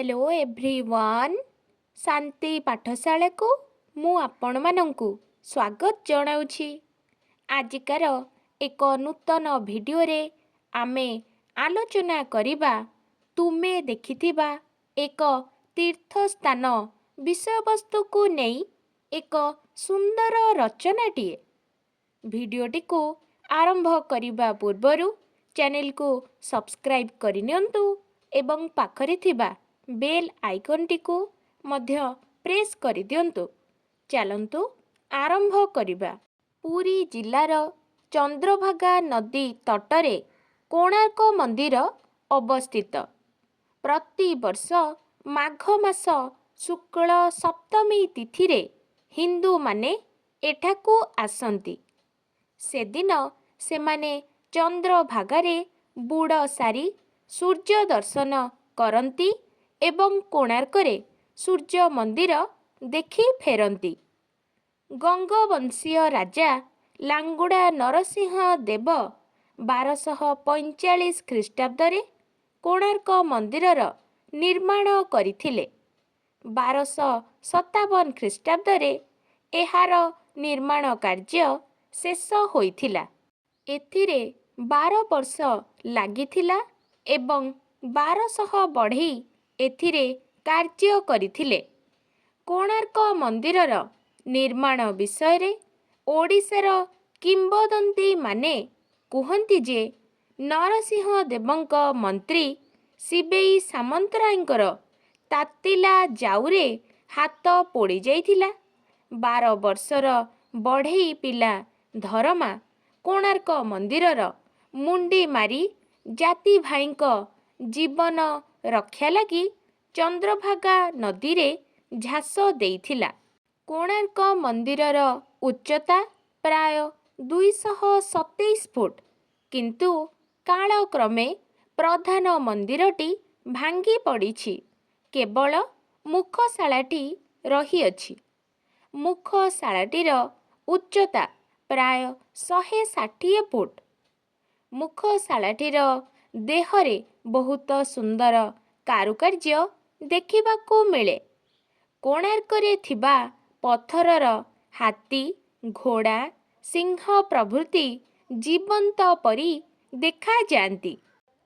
Hello everyone शांति पाठशाला को मु आपण मानंकु स्वागत जनाउछि। आजिकार एक नूतन वीडियो रे आमे आलोचना करिबा तुमे देखिथिबा एक तीर्थ स्थान विषय वस्तु को नेई एक सुंदर रचनाटीए। भिडियोटी को आरंभ करिबा पूर्वरु चैनल को सब्सक्राइब करिनियंतु एवं पाखरे थिबा बेल आइकन को मध्य प्रेस करि दियंतु। चलंतु आरंभ करिबा। पुरी जिल्लार चंद्रभागा नदी तटरे कोणार्क मंदिर अवस्थित। प्रति वर्ष माघ मास शुक्ल सप्तमी तिथि रे हिंदू माने एठाकू आसंती। सेदिन सेमाने चंद्रभागारे बुड़ सारी सूर्य दर्शन करती एवं कोणार्करे सूर्य मंदिर देखि फेरती। गंगवंशीय राजा लांगुड़ा नरसिंह देव 1245 ख्रीष्टाब्द रे कोणार्क मंदिरर निर्माण करिथिले। 1257 ख्रीष्टाब्द रे एहार निर्माण कार्य शेष होइथिला। एथिरे 12 वर्ष लागिथिला एवं 1200 बढ़ई एथिरे कार्य करिथिले। कोणार्क मंदिरर निर्माण विषय रे ओडिशार किंबदंती माने कुहंती जे नरसिंह देवंक मंत्री शिवेई सामंतरायंकर तातिला जाउरे हाथ पोड़ी जाइथिला। 12 वर्षर बढ़ई पिला धरमा कोणार्क मंदिरर मुंडी मारी जाति भाईंक जीवन रक्षा लगी चंद्रभागा नदी रे झास देइथिला। कोणार्क मंदिरर उच्चता प्राय 227 फुट, किंतु कालक्रमे प्रधान मंदिरटी भांगी पड़िछि। केवल मुखशालाटी रहिअछि। मुखशालाटीर उच्चता प्राय 160 फुट। मुखशालाटीर देहरे बहुत सुंदर कारुकार्य देखिबाकू मिले। कोणार्करे थिबा पत्थरर हाथी, घोड़ा, सिंह प्रभृति जीवंत परी देखा जाती।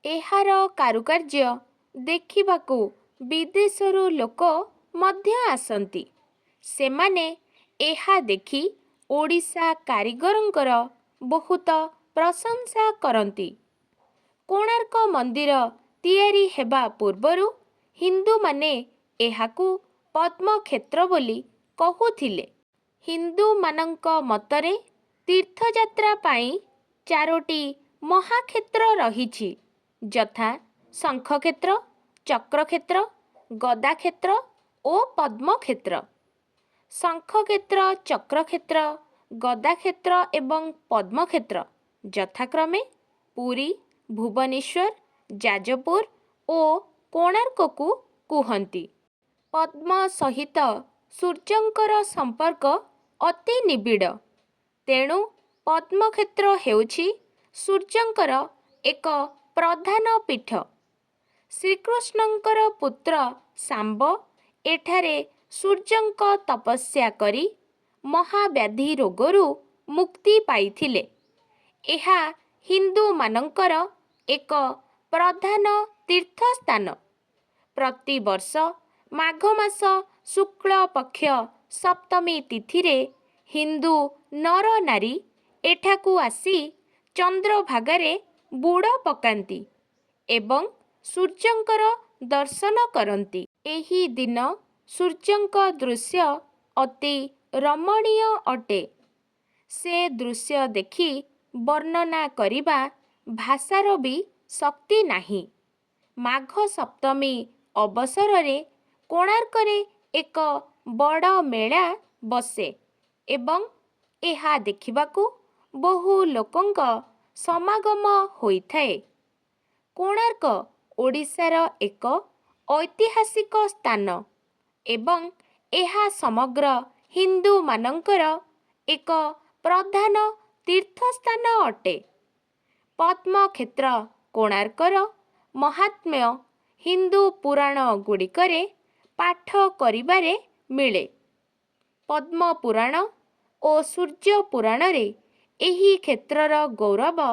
एहार कारुकार्य देखिबाकू विदेशरू लोक मध्य आसंती। सेमाने एहा देखि ओडिशा कारीगरंकर बहुत प्रशंसा करती। कोणार्क मंदिर तियारी हेबा पूर्वरु हिंदू माने एहाकू पद्मक्षेत्र बोली कहुथिले। हिंदू मानंक मतरे तीर्थयात्रा पाई 4टी महाक्षेत्र रहिछि, यथा शंखक्षेत्र, चक्रक्षेत्र, गदाक्षेत्र ओ पद्मक्षेत्र। शंखक्षेत्र, चक्रक्षेत्र, गदाक्षेत्र एवं पद्मक्षेत्र यथाक्रमे पुरी, भुवनेश्वर, जाजपुर ओ कोणार्क को कुहंती। पद्म सहित सूर्यंकर संपर्क अति निबिड़, तेणु पद्मक्षेत्र हेउछि सूर्यंकर एक प्रधान पीठ। श्रीकृष्णंकर पुत्र सांब एठारे सूर्यंक तपस्या करी महाव्याधि रोगरू मुक्ति पाइथिले। एहा हिंदू मानंकर एक प्रधान तीर्थस्थान। प्रति वर्ष माघ मास शुक्ल पक्ष सप्तमी तिथि रे हिंदू नर नारी एठाकू आसी चंद्रभागारे बुड़ पकांती एवं सूर्यंकर दर्शन करती। एही दिन सूर्यंक दृश्य अति रमणीय अटे। से दृश्य देखि वर्णना करिबा भाषार भी शक्ति नाही। माघ सप्तमी अवसर रे कोणार्करे एक बड़ मेला बसे एवं एहा देखिबाकू बहु लोकंक समागम होइथाए। कोणार्क ओडिशार एक ऐतिहासिक स्थान एवं एहा समग्र हिंदू मानंकर एक प्रधान तीर्थस्थान अटे। पद्मक्षेत्र कोणार्कर महात्म्य ହିନ୍ଦୁ ପୁରାଣ ଗୁଡ଼ିକରେ ପାଠ କରିବାରେ ମିଳେ। ପଦ୍ମ ପୁରାଣ ଓ ସୂର୍ଯ୍ୟ ପୁରାଣରେ ଏହି କ୍ଷେତ୍ରର ଗୌରବ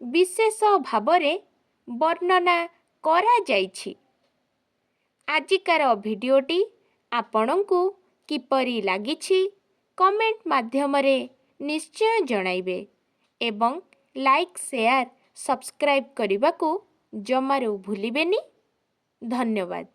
ବିଶେଷ ଭାବରେ ବର୍ଣ୍ଣନା କରାଯାଇଛି। ଆଜିକାର ଭିଡ଼ିଓଟି ଆପଣଙ୍କୁ କିପରି ଲାଗିଛି କମେଣ୍ଟ ମାଧ୍ୟମରେ ନିଶ୍ଚୟ ଜଣାଇବେ ଏବଂ ଲାଇକ୍, ସେୟାର, ସବସ୍କ୍ରାଇବ୍ କରିବାକୁ ଜମାରୁ ଭୁଲିବେନି। ଧନ୍ୟବାଦ।